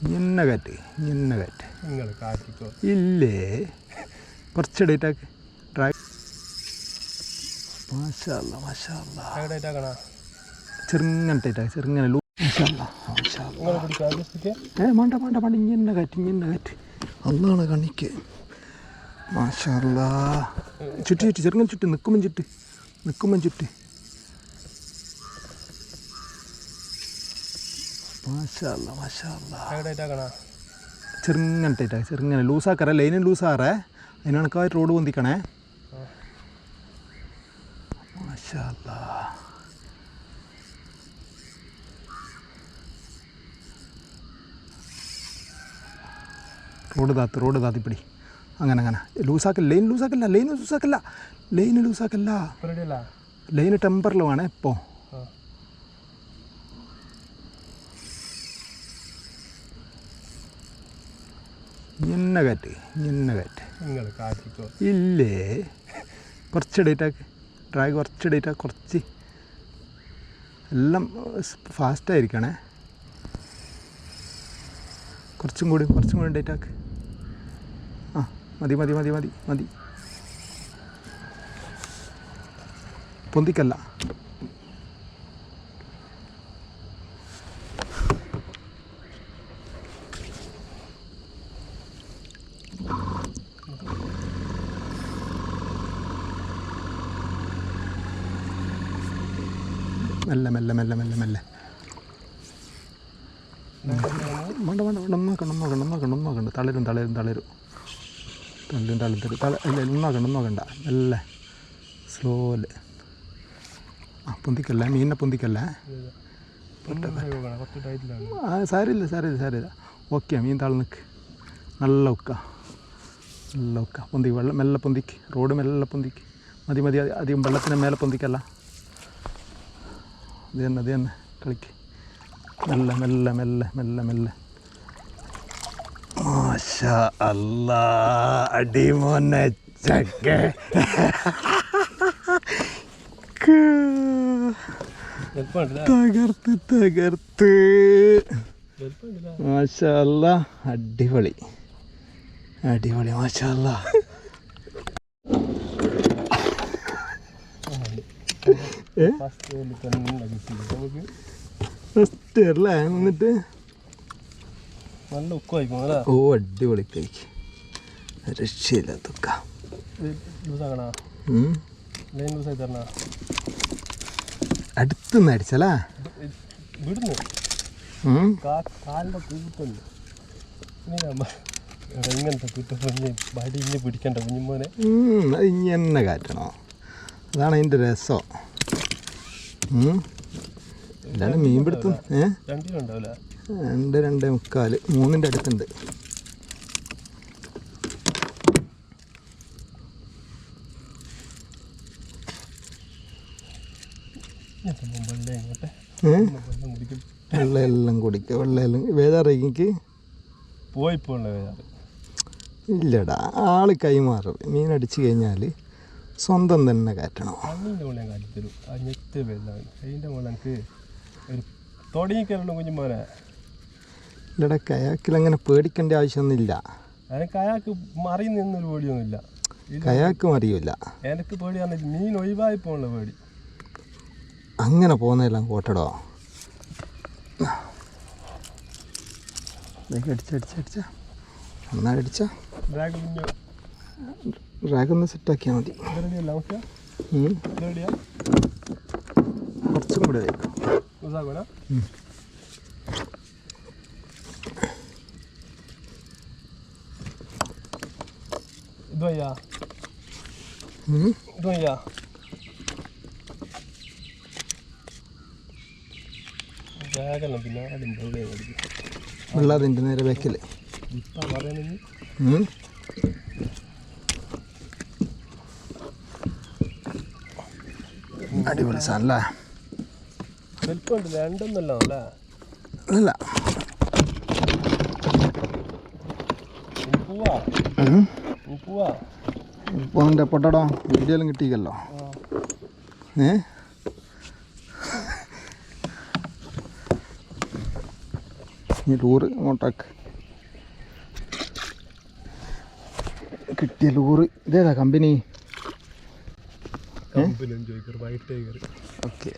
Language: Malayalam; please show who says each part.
Speaker 1: ഇന്ന കാറ്റ്
Speaker 2: നിങ്ങൾ കാറ്റിക്കോ
Speaker 1: ഇല്ലേ കുറച്ച് ഡേറ്റാക്ക് ഡ്രൈ ചെറുങ്ങനെ ടൈറ്റാക്ക് ചെറുങ്ങനെ വേണ്ട ഇങ്ങനെ കാറ്റ് അള്ളാണ് കണിക്ക് മാഷാല്ലാ ചുറ്റി ചെറുങ്ങനെ ചുറ്റ് നിൽക്കുമ്പം ചുറ്റ് ചെറുങ്ങനെ ടൈറ്റാക്ക് ചെറുങ്ങനെ ലൂസാക്കറേ ലൈനും ലൂസാറേ അതിനണക്കായിട്ട് റോഡ് പൊന്തിക്കണേ മാഷാല്ലാ റോഡ് താത്തിപ്പിടി അങ്ങനെ ലൂസാക്കല്ല ലൈന് ലൂസാക്കല്ല ലൈന് ടെമ്പറിൽ വേണേ ഇപ്പോൾ ഇന്ന കാറ്റ് ഇല്ലേ കുറച്ച് ഡേറ്റാക്ക് ഡ്രാഗ് കുറച്ച് എല്ലാം ഫാസ്റ്റായിരിക്കണേ കുറച്ചും കൂടി ഡേറ്റാക്ക് ആ മതി പൊന്തിക്കല്ല മെല്ലെ വേണ്ട ഒന്നാക്കണ്ട തളരും ഒന്നാക്കണ്ട മെല്ലെ സ്ലോല് ആ പൊന്തിക്കല്ല മീനിനെ പൊന്തിക്കല്ല സാരില്ല ഓക്കെ മീൻ താഴെ നിൽക്ക് നല്ല ഉക്ക പൊന്തിക്ക് വെള്ളം മെല്ലെ പൊന്തിക്ക് റോഡ് മെല്ലെ പൊന്തിക്ക് മതി അധികം വെള്ളത്തിന് മേലെ പൊന്തിക്കല്ല അത് തന്നെ കളിക്ക് മെല്ലെ മാഷാ അല്ലാ അടിമോനെ ചക്ക തകർത്ത് മാഷാ അല്ലാ അടിപൊളി മാഷാ അല്ലാ ഫസ്റ്റ് അല്ലേ എന്നിട്ട്
Speaker 2: നല്ല ഉക്കായിക്കോളാ
Speaker 1: ഓ അടിപൊളി കഴിക്ക് രക്ഷയില്ല തുക്ക അടുത്തുനിന്ന് അടിച്ചല്ലേ
Speaker 2: വിടുന്നു കാലിൻ്റെ കൂട്ടുണ്ട് ഇങ്ങനത്തെ കുറ്റപ്പഞ്ഞ് ബടി ഇഞ്ഞ് പിടിക്കണ്ട കുഞ്ഞുമോനെ
Speaker 1: അത് ഇനി തന്നെ കാറ്റണോ അതാണ് അതിൻ്റെ രസം അല്ലാണ്ട് മീൻ പിടുത്തം
Speaker 2: രണ്ടിലുണ്ടാവില്ല
Speaker 1: 2.25 3 അടുത്തുണ്ട് വെള്ളം കുടിക്കുക വെള്ളം വേദാറേക്ക്
Speaker 2: പോയിപ്പോണ്ട വേദാറ്
Speaker 1: ഇല്ലടാ ആള് കൈമാറും മീൻ അടിച്ചു കഴിഞ്ഞാൽ സ്വന്തം തന്നെ കാറ്റണം
Speaker 2: അതിൻ്റെ മുകളിൽ കാറ്റിത്തരും ആ ഞെത്ത് വെള്ളം അതിൻ്റെ മുകളിൽ എനിക്ക് ഒരു തുടങ്ങിക്കല്ലോ കുഞ്ഞുമോനെ
Speaker 1: ഇല്ലടാ കയാക്കിൽ അങ്ങനെ പേടിക്കേണ്ട ആവശ്യമൊന്നുമില്ല
Speaker 2: അതിന് കയാക്ക് മറിയുന്നൊരു പേടിയൊന്നുമില്ല
Speaker 1: കയാക്ക് മറിയില്ല
Speaker 2: എനിക്ക് പേടിയാണ് മീൻ ഒഴിവായി പോകണ പേടി
Speaker 1: അങ്ങനെ പോകുന്നതെല്ലാം കോട്ടടോ അടിച്ച ഒന്നടിച്ച ഡ്രാഗൊന്ന് സെറ്റാക്കിയാൽ മതി കുറച്ചും കൂടെ വെള്ളം അതിൻ്റെ നേരെ വെക്കല് അടിപൊളി സാധനല്ലേ അല്ല ഇപ്പോൾ എൻ്റെ പൊട്ടടോ വീഡിയോയിലും കിട്ടിയിക്കല്ലോ ഈ ലൂറ് അങ്ങോട്ടാക്ക്. കിട്ടിയ ലൂറ് ഇതേതാ കമ്പനി?
Speaker 2: കമ്പനി ചോദിക്കർ വൈറ്റ് ടൈഗർ.
Speaker 1: ഓക്കെ.